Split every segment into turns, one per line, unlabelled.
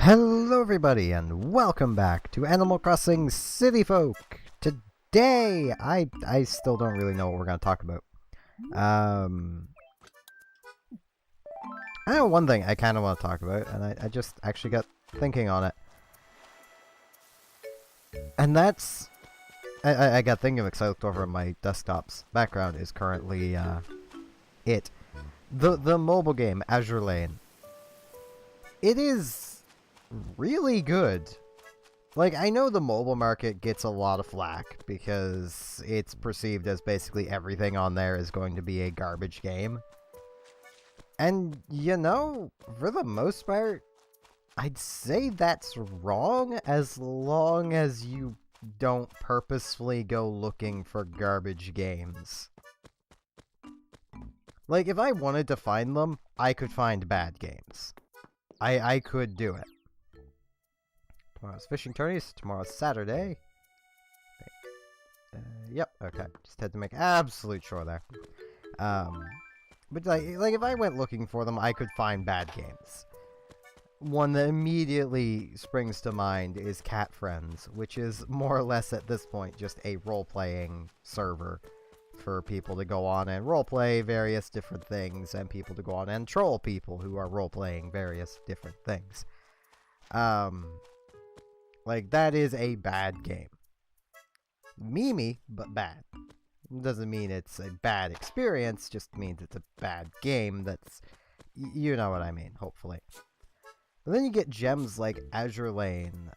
Hello everybody and welcome back to Animal Crossing City Folk. Today, I still don't really know what we're going to talk about. I know one thing I kind of want to talk about, and I just actually got thinking on it. And that's... I got thinking because I looked over at my desktop's background is currently the mobile game, Azure Lane. It is really good. Like, I know the mobile market gets a lot of flack because it's perceived as basically everything on there is going to be a garbage game. And, you know, for the most part, I'd say that's wrong as long as you don't purposefully go looking for garbage games. Like, if I wanted to find them, I could find bad games. I could do it. Tomorrow's fishing tourneys. Tomorrow's Saturday. Yep, okay. Just had to make absolute sure there. But like if I went looking for them, I could find bad games. One that immediately springs to mind is Cat Friends, which is more or less at this point just a role-playing server for people to go on and roleplay various different things, and people to go on and troll people who are roleplaying various different things. Like, that is a bad game. Memey, but bad. Doesn't mean it's a bad experience, just means it's a bad game that's... You know what I mean, hopefully. But then you get gems like Azure Lane,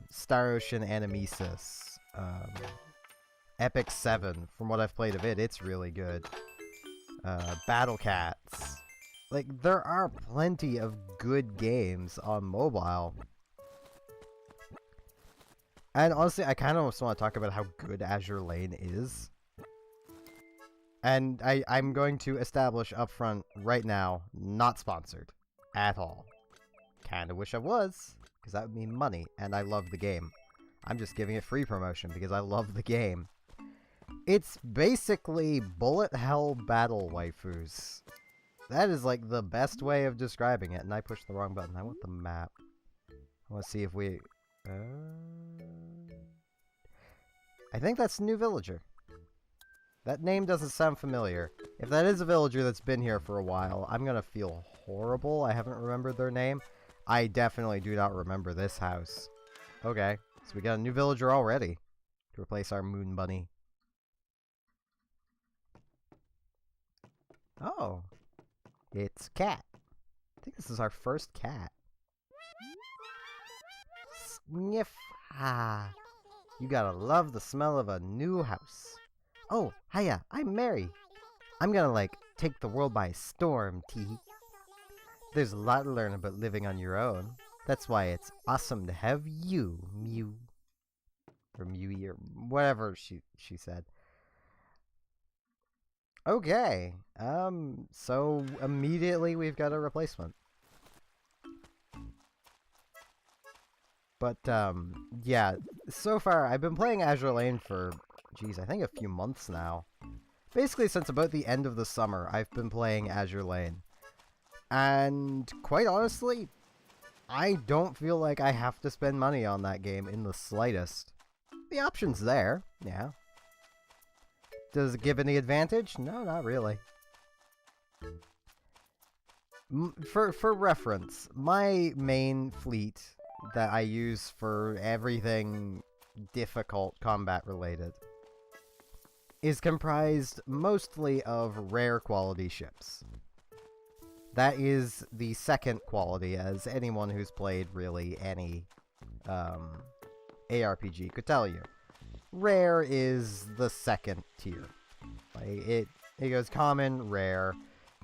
Star Ocean Animesis, Epic 7. From what I've played of it, it's really good. Battle Cats. Like, there are plenty of good games on mobile. And honestly, I kind of just want to talk about how good Azure Lane is. And I'm going to establish up front right now, not sponsored at all. Kinda wish I was, because that would mean money, and I love the game. I'm just giving it free promotion because I love the game. It's basically bullet hell battle waifus. That is like the best way of describing it, and I pushed the wrong button. I want the map. I want to see if we... I think that's New Villager. That name doesn't sound familiar. If that is a villager that's been here for a while, I'm gonna feel horrible. I haven't remembered their name. I definitely do not remember this house. Okay, so we got a new villager already to replace our moon bunny. Oh, it's cat. I think this is our first cat. Sniff. Ah, you gotta love the smell of a new house. Oh, hiya, I'm Mary. I'm gonna, like, take the world by storm, tee. There's a lot to learn about living on your own. That's why it's awesome to have you, Mew. Or Mewy, or whatever she said. Okay, so immediately we've got a replacement. But, yeah, so far I've been playing Azure Lane for, geez, I think a few months now. Basically since about the end of the summer, I've been playing Azure Lane. And, quite honestly, I don't feel like I have to spend money on that game in the slightest. The option's there, yeah. Does it give any advantage? No, not really. For reference, my main fleet that I use for everything difficult combat related is comprised mostly of rare quality ships. That is the second quality, as anyone who's played really any ARPG could tell you. Rare is the second tier. Like, it goes common, rare,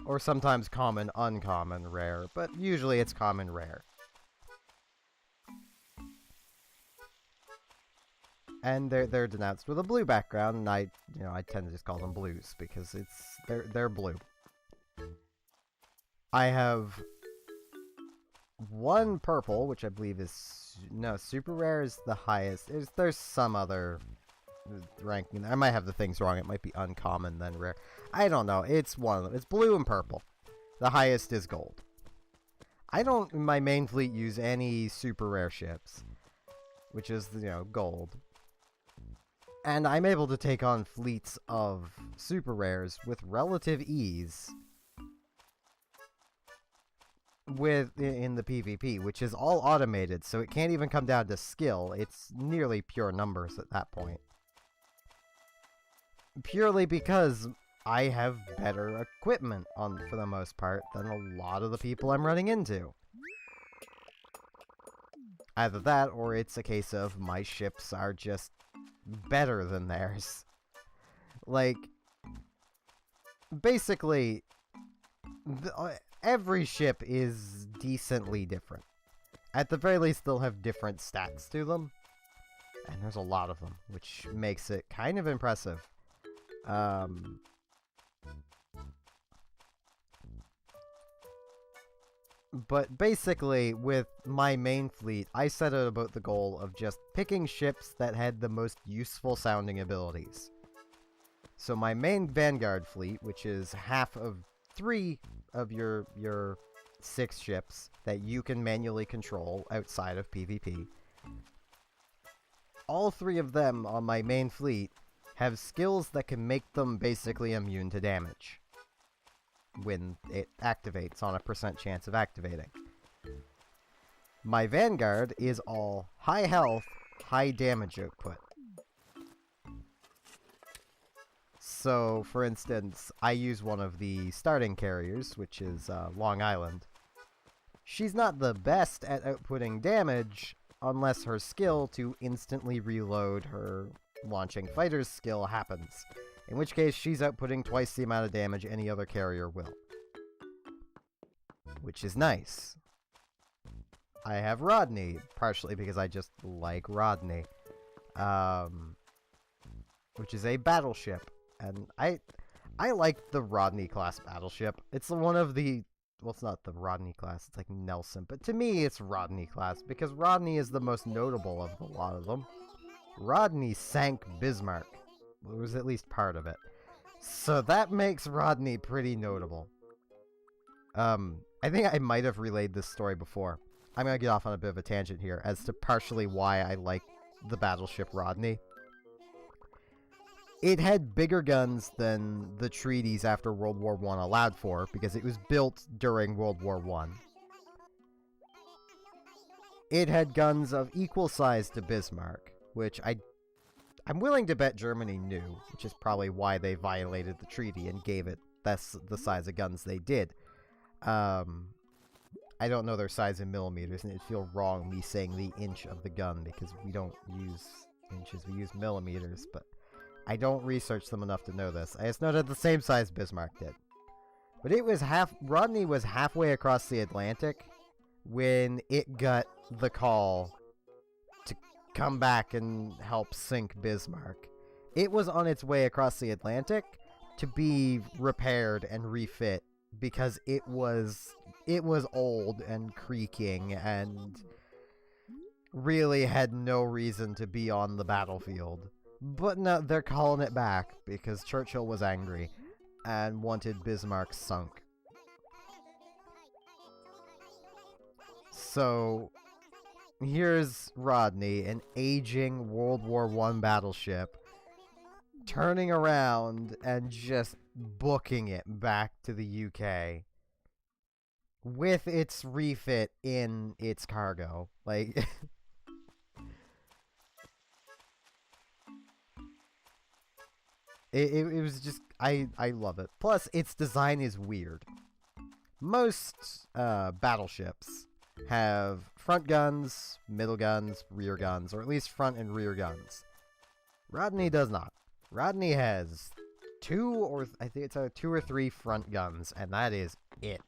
or sometimes common, uncommon, rare, but usually it's common, rare. And they're denounced with a blue background, and I tend to just call them blues because they're blue. I have one purple, which I believe is... No, super rare is the highest. There's some other ranking. I might have the things wrong. It might be uncommon, then rare. I don't know. It's one of them. It's blue and purple. The highest is gold. I don't, in my main fleet, use any super rare ships, which is, you know, gold. And I'm able to take on fleets of super rares with relative ease in the PvP, which is all automated, so it can't even come down to skill. It's nearly pure numbers at that point. Purely because I have better equipment for the most part than a lot of the people I'm running into. Either that, or it's a case of my ships are just better than theirs. Like, basically, every ship is decently different. At the very least, they'll have different stats to them. And there's a lot of them, which makes it kind of impressive. But basically, with my main fleet, I set out about the goal of just picking ships that had the most useful sounding abilities. So my main Vanguard fleet, which is half of 3 of your 6 ships that you can manually control outside of PvP. All 3 of them on my main fleet have skills that can make them basically immune to damage when it activates on a % chance of activating. My Vanguard is all high health, high damage output. So, for instance, I use one of the starting carriers, which is Long Island. She's not the best at outputting damage, unless her skill to instantly reload her launching fighter's skill happens, in which case she's outputting twice the amount of damage any other carrier will. Which is nice. I have Rodney, partially because I just like Rodney, which is a battleship, and I like the Rodney class battleship. It's one of the, well, it's not the Rodney class, it's like Nelson, but to me it's Rodney class, because Rodney is the most notable of the lot of them. Rodney sank Bismarck. It was at least part of it. So that makes Rodney pretty notable. I think I might have relayed this story before. I'm gonna get off on a bit of a tangent here as to partially why I like the battleship Rodney. It had bigger guns than the treaties after World War I allowed for, because it was built during World War I. It had guns of equal size to Bismarck, which I'm willing to bet Germany knew, which is probably why they violated the treaty and gave it the size of guns they did. I don't know their size in millimeters, and it'd feel wrong me saying the inch of the gun, because we don't use inches, we use millimeters, but I don't research them enough to know this. I just know that the same size Bismarck did. But it was Rodney was halfway across the Atlantic when it got the call to come back and help sink Bismarck. It was on its way across the Atlantic to be repaired and refit, because it was old and creaking and really had no reason to be on the battlefield. But no, they're calling it back because Churchill was angry and wanted Bismarck sunk. So here's Rodney, an aging World War I battleship, turning around and just booking it back to the UK with its refit in its cargo. Like, it was just, I love it. Plus, its design is weird. Most battleships have front guns, middle guns, rear guns, or at least front and rear guns. Rodney does not. Rodney has I think it's 2 or 3 front guns, and that is it.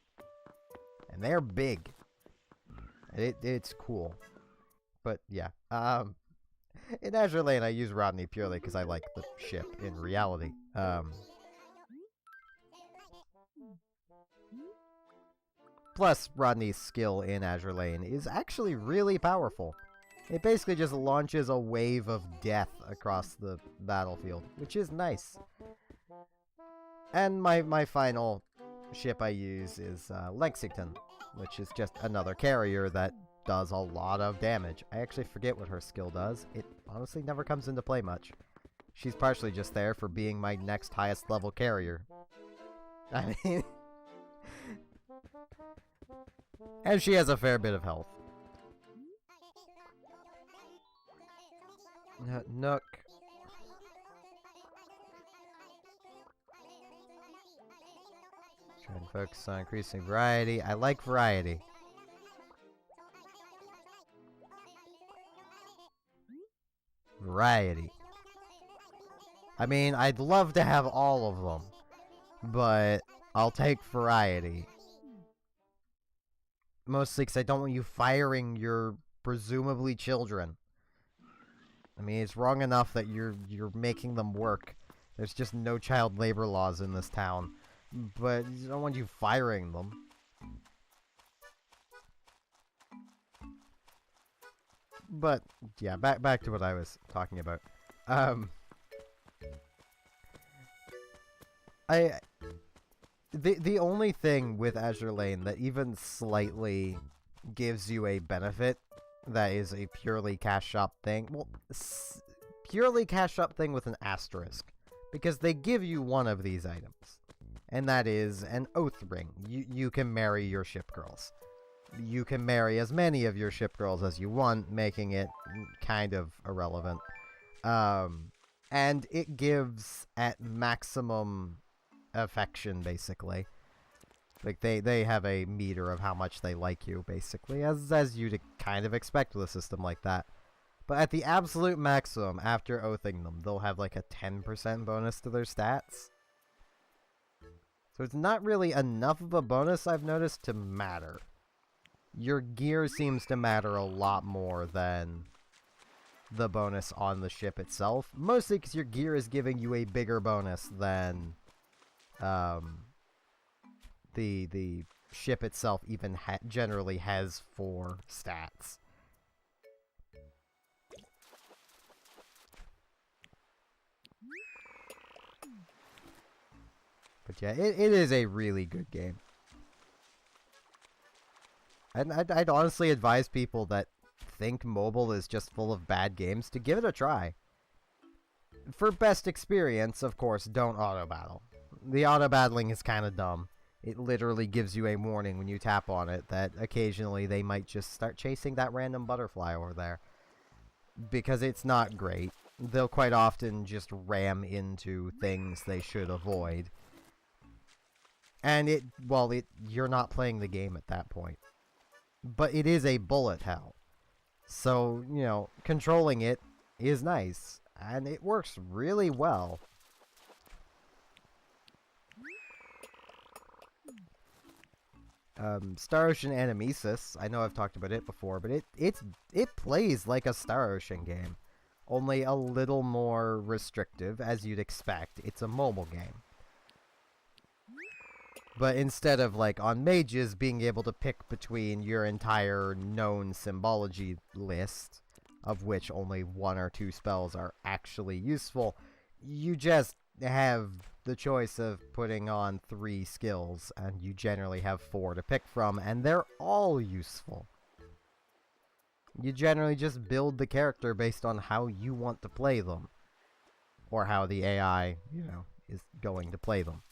And they're big. It's cool. But yeah, in Azure Lane I use Rodney purely because I like the ship in reality. Plus, Rodney's skill in Azure Lane is actually really powerful. It basically just launches a wave of death across the battlefield, which is nice. And my final ship I use is Lexington, which is just another carrier that does a lot of damage. I actually forget what her skill does. It honestly never comes into play much. She's partially just there for being my next highest level carrier. I mean... and she has a fair bit of health. Nook. Try and focus on increasing variety. I like variety. Variety. I mean, I'd love to have all of them, but I'll take variety. Mostly because I don't want you firing your presumably children. I mean, it's wrong enough that you're making them work. There's just no child labor laws in this town. But I don't want you firing them. But, yeah, back to what I was talking about. The only thing with Azure Lane that even slightly gives you a benefit that is a purely cash shop thing, well, purely cash shop thing with an asterisk, because they give you one of these items, and that is an oath ring. You can marry your ship girls. You can marry as many of your ship girls as you want, making it kind of irrelevant. And it gives at maximum affection, basically. Like, they have a meter of how much they like you, basically, as you'd kind of expect with a system like that. But at the absolute maximum, after oathing them, they'll have like a 10% bonus to their stats. So it's not really enough of a bonus, I've noticed, to matter. Your gear seems to matter a lot more than the bonus on the ship itself. Mostly because your gear is giving you a bigger bonus than the ship itself even generally has for stats. But yeah, it is a really good game. And I'd honestly advise people that think mobile is just full of bad games to give it a try. For best experience, of course, don't auto-battle. The auto-battling is kind of dumb. It literally gives you a warning when you tap on it that occasionally they might just start chasing that random butterfly over there. Because it's not great. They'll quite often just ram into things they should avoid. And you're not playing the game at that point. But it is a bullet hell. So, you know, controlling it is nice. And it works really well. Star Ocean Animesis, I know I've talked about it before, but it plays like a Star Ocean game. Only a little more restrictive, as you'd expect. It's a mobile game. But instead of, like, on mages being able to pick between your entire known symbology list, of which only 1 or 2 spells are actually useful, you just have the choice of putting on 3 skills, and you generally have 4 to pick from, and they're all useful. You generally just build the character based on how you want to play them. Or how the AI, you know, is going to play them.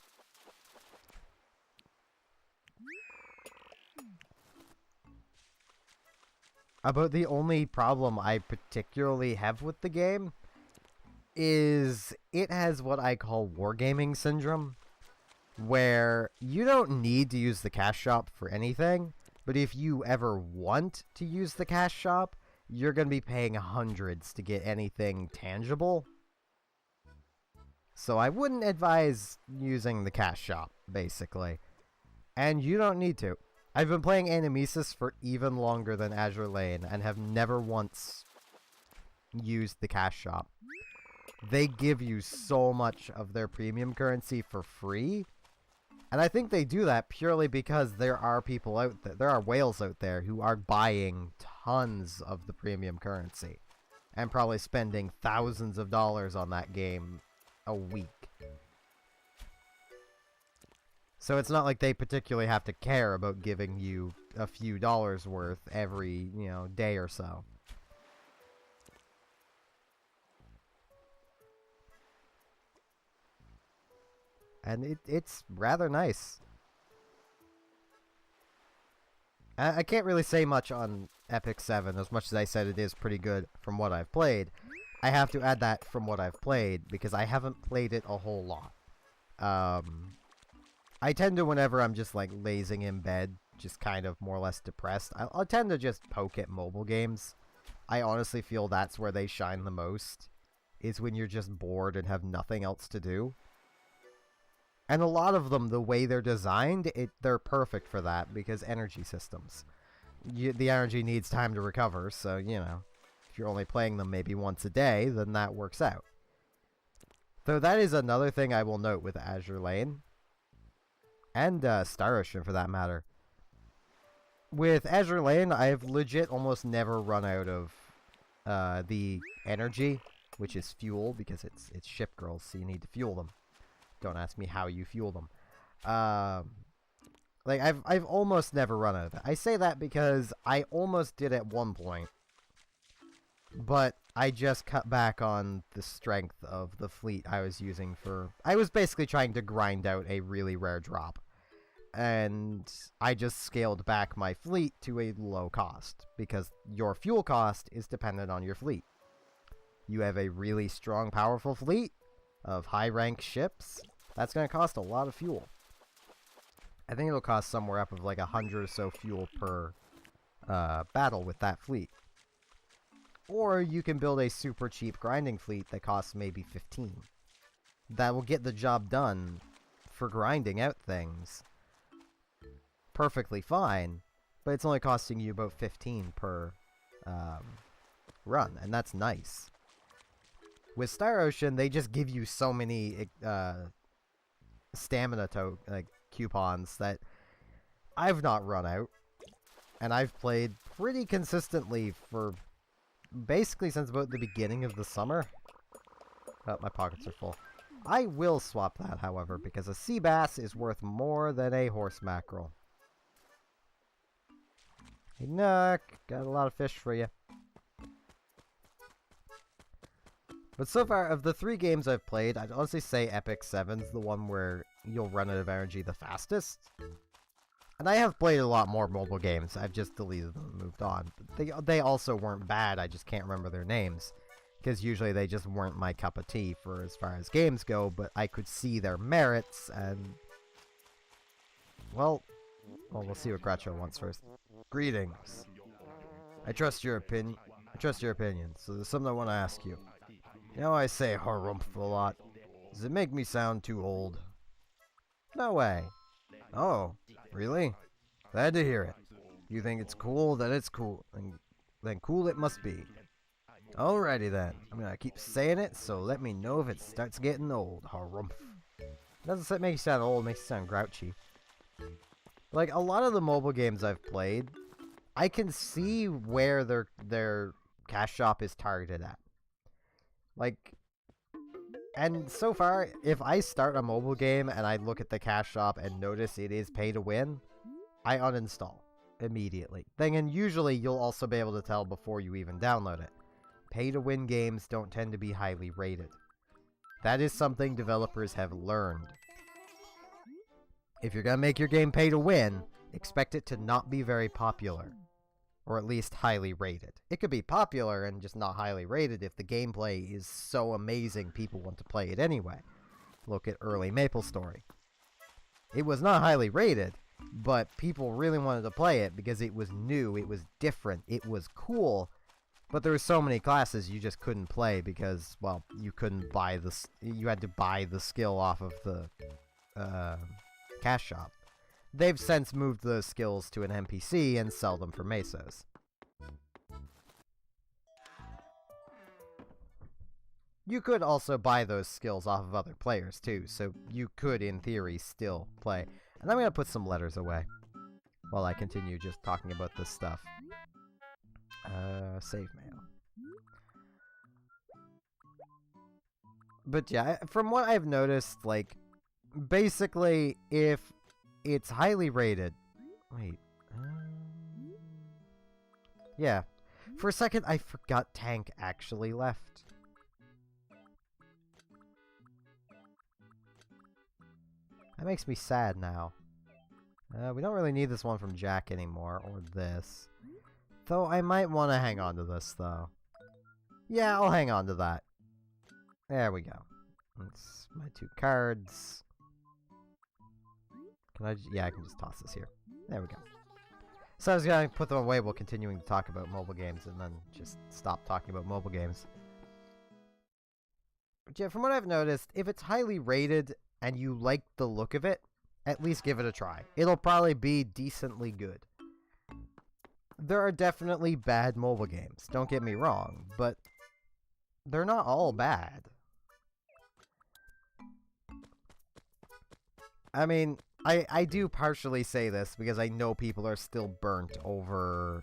About the only problem I particularly have with the game is it has what I call wargaming syndrome, where you don't need to use the cash shop for anything, but if you ever want to use the cash shop, you're going to be paying hundreds to get anything tangible. So I wouldn't advise using the cash shop, basically. And you don't need to. I've been playing Animesis for even longer than Azure Lane, and have never once used the cash shop. They give you so much of their premium currency for free, and I think they do that purely because there are people out there, there are whales out there who are buying tons of the premium currency, and probably spending thousands of dollars on that game a week. So it's not like they particularly have to care about giving you a few dollars worth every, day or so. And it's rather nice. I can't really say much on Epic 7, as much as I said it is pretty good from what I've played. I have to add that from what I've played, because I haven't played it a whole lot. I tend to, whenever I'm just, like, lazing in bed, just kind of more or less depressed, I'll tend to just poke at mobile games. I honestly feel that's where they shine the most, is when you're just bored and have nothing else to do. And a lot of them, the way they're designed, they're perfect for that, because energy systems. The energy needs time to recover, so, if you're only playing them maybe once a day, then that works out. Though that is another thing I will note with Azure Lane. And Star Ocean, for that matter. With Azure Lane, I've legit almost never run out of the energy, which is fuel, because it's ship girls, so you need to fuel them. Don't ask me how you fuel them. Like, I've almost never run out of it. I say that because I almost did at one point. But I just cut back on the strength of the fleet I was using for... I was basically trying to grind out a really rare drop. And I just scaled back my fleet to a low cost, because your fuel cost is dependent on your fleet. You have a really strong, powerful fleet of high-rank ships, that's going to cost a lot of fuel. I think it'll cost somewhere up of like 100 or so fuel per battle with that fleet. Or you can build a super cheap grinding fleet that costs maybe 15. That will get the job done for grinding out things perfectly fine, but it's only costing you about 15 per run, and that's nice. With Star Ocean, they just give you so many stamina coupons that I've not run out, and I've played pretty consistently for basically since about the beginning of the summer. Oh, my pockets are full. I will swap that, however, because a sea bass is worth more than a horse mackerel. Hey, Nook, got a lot of fish for you. But so far, of the 3 games I've played, I'd honestly say Epic 7's the one where you'll run out of energy the fastest. And I have played a lot more mobile games. I've just deleted them and moved on. But they also weren't bad, I just can't remember their names. Because usually they just weren't my cup of tea for as far as games go, but I could see their merits, and... Well, we'll see what Groucho wants first. Greetings. I trust your opinion, so there's something I want to ask you. You know I say harumph a lot. Does it make me sound too old? No way. Oh, really? Glad to hear it. You think it's cool, then it's cool. Then cool it must be. Alrighty then. I'm gonna keep saying it, so let me know if it starts getting old. Harumph. Doesn't make you sound old, it makes you sound grouchy. Like, a lot of the mobile games I've played, I can see where their cash shop is targeted at. Like, and so far, if I start a mobile game and I look at the cash shop and notice it is pay to win, I uninstall immediately. Then usually you'll also be able to tell before you even download it. Pay to win games don't tend to be highly rated. That is something developers have learned. If you're gonna make your game pay to win, expect it to not be very popular. Or at least highly rated. It could be popular and just not highly rated if the gameplay is so amazing people want to play it anyway. Look at early MapleStory. It was not highly rated, but people really wanted to play it because it was new, it was different, it was cool, but there were so many classes you just couldn't play because, well, you couldn't buy you had to buy the skill off of the cash shop. They've since moved those skills to an NPC and sell them for mesos. You could also buy those skills off of other players too, so you could, in theory, still play. And I'm gonna put some letters away while I continue just talking about this stuff. Save mail. But yeah, from what I've noticed, like, basically, if it's highly rated... Wait. Yeah. For a second, I forgot Tank actually left. That makes me sad now. We don't really need this one from Jack anymore, or this. Though I might want to hang on to this, though. Yeah, I'll hang on to that. There we go. That's my 2 cards. Can I yeah, I can just toss this here. There we go. So I was going to put them away while continuing to talk about mobile games, and then just stop talking about mobile games. But yeah, from what I've noticed, if it's highly rated and you like the look of it, at least give it a try. It'll probably be decently good. There are definitely bad mobile games, don't get me wrong, but they're not all bad. I mean, I do partially say this because I know people are still burnt over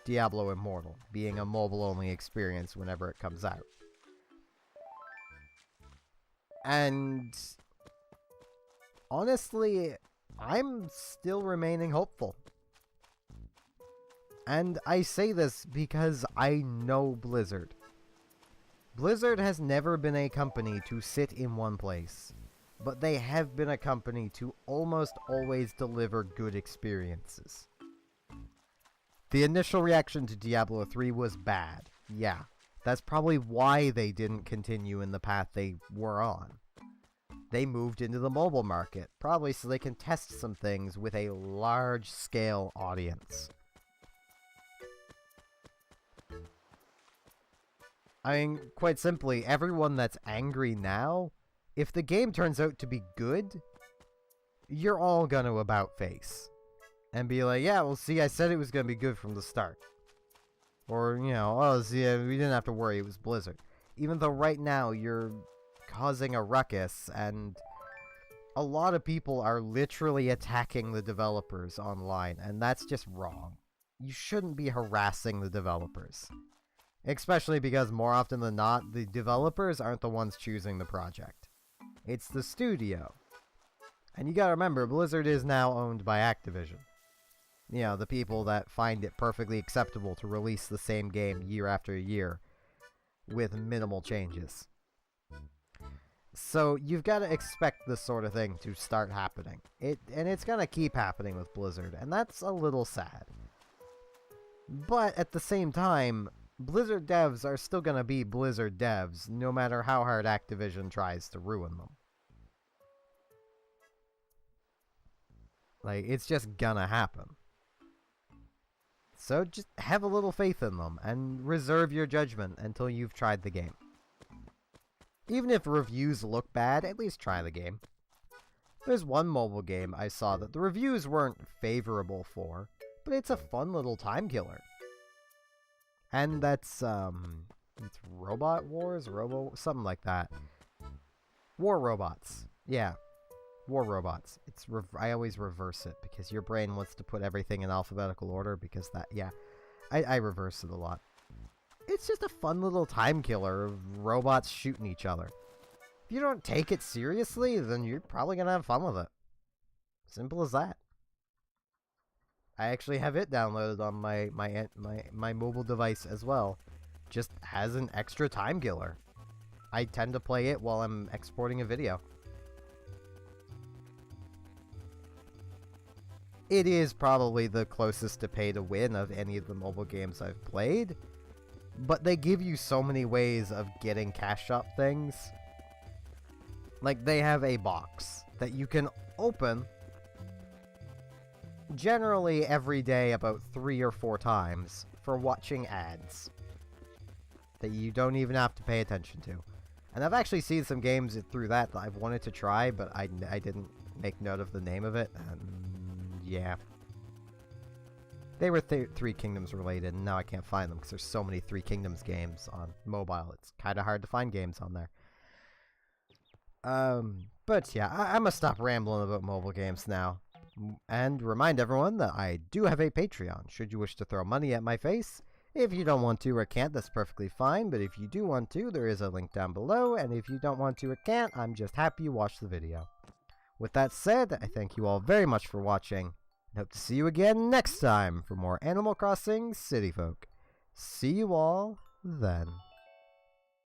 Diablo Immortal being a mobile-only experience whenever it comes out. And honestly, I'm still remaining hopeful. And I say this because I know Blizzard. Blizzard has never been a company to sit in one place, but they have been a company to almost always deliver good experiences. The initial reaction to Diablo 3 was bad. Yeah, that's probably why they didn't continue in the path they were on. They moved into the mobile market, probably so they can test some things with a large-scale audience. I mean, quite simply, everyone that's angry now, if the game turns out to be good, you're all gonna about-face. And be like, yeah, well, see, I said it was gonna be good from the start. Or, you know, oh, see, we didn't have to worry, it was Blizzard. Even though right now, you're causing a ruckus, and a lot of people are literally attacking the developers online, and that's just wrong. You shouldn't be harassing the developers. Especially because more often than not, the developers aren't the ones choosing the project. It's the studio. And you gotta remember, Blizzard is now owned by Activision. You know, the people that find it perfectly acceptable to release the same game year after year with minimal changes. So you've got to expect this sort of thing to start happening. And it's gonna keep happening with Blizzard, and that's a little sad. But at the same time, Blizzard devs are still gonna be Blizzard devs, no matter how hard Activision tries to ruin them. Like, it's just gonna happen. So just have a little faith in them, and reserve your judgment until you've tried the game. Even if reviews look bad, at least try the game. There's one mobile game I saw that the reviews weren't favorable for, but it's a fun little time killer. And that's, it's Robot Wars? Something like that. War Robots. Yeah. War Robots. I always reverse it, because your brain wants to put everything in alphabetical order, because that, yeah. I reverse it a lot. It's just a fun little time killer of robots shooting each other. If you don't take it seriously, then you're probably gonna have fun with it. Simple as that. I actually have it downloaded on my mobile device as well, just as an extra time killer. I tend to play it while I'm exporting a video. It is probably the closest to pay to win of any of the mobile games I've played, but they give you so many ways of getting cash shop things. Like, they have a box that you can open generally every day about 3 or 4 times for watching ads that you don't even have to pay attention to. And I've actually seen some games through that I've wanted to try, but I didn't make note of the name of it, and yeah. They were Three Kingdoms related, and now I can't find them because there's so many Three Kingdoms games on mobile. It's kind of hard to find games on there. But yeah, I'm gonna stop rambling about mobile games now. And remind everyone that I do have a Patreon, should you wish to throw money at my face. If you don't want to or can't, that's perfectly fine, but if you do want to, there is a link down below, and if you don't want to or can't, I'm just happy you watched the video. With that said, I thank you all very much for watching, Hope to see you again next time for more Animal Crossing City Folk. See you all then.